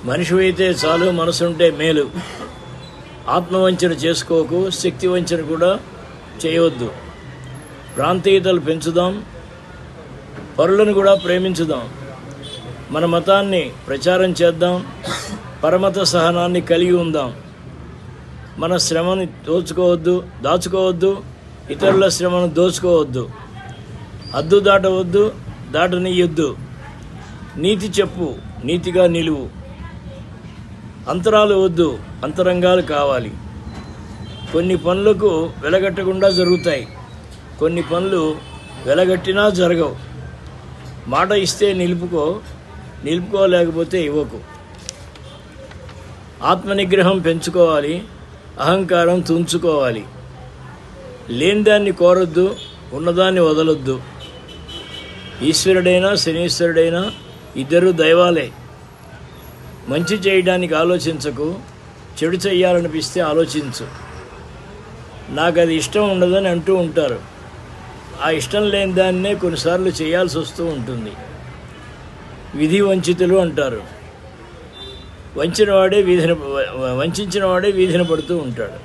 మనిషివైతే చాలు, మనసుంటే మేలు. ఆత్మవంచన చేసుకోకు, శక్తి వంచన కూడా చేయవద్దు. ప్రాంతీయతలు పెంచుదాం, పరులను కూడా ప్రేమించుదాం, మన మతాన్ని ప్రచారం చేద్దాం, పరమత సహనాన్ని కలిగి ఉందాం. మన శ్రమని దాచుకోవద్దు, ఇతరుల శ్రమను దోచుకోవద్దు, హద్దు దాటవద్దు, దాటనీయొద్దు. నీతి చెప్పు, నీతిగా నిలువు. అంతరాలు వద్దు, అంతరంగాలు కావాలి. కొన్ని పనులకు వెలగట్టకుండా జరుగుతాయి, కొన్ని పనులు వెలగట్టినా జరగవు. మాట ఇస్తే నిలుపుకోలేకపోతే ఇవ్వకు. ఆత్మనిగ్రహం పెంచుకోవాలి, అహంకారం తుంచుకోవాలి. లేనిదాన్ని కోరొద్దు, ఉన్నదాన్ని వదలొద్దు. ఈశ్వరుడైనా శనీశ్వరుడైనా ఇద్దరు దైవాలే. మంచి చేయడానికి ఆలోచించకు, చెడు చెయ్యాలనిపిస్తే ఆలోచించు. నాకు అది ఇష్టం ఉండదని అంటూ ఉంటారు. ఆ ఇష్టం లేని దాన్నే కొన్నిసార్లు చేయాల్సి వస్తూ ఉంటుంది. విధి వంచితులు అంటారు. వంచిన వాడే వంచిన వాడే వీధిన పడుతూ ఉంటాడు.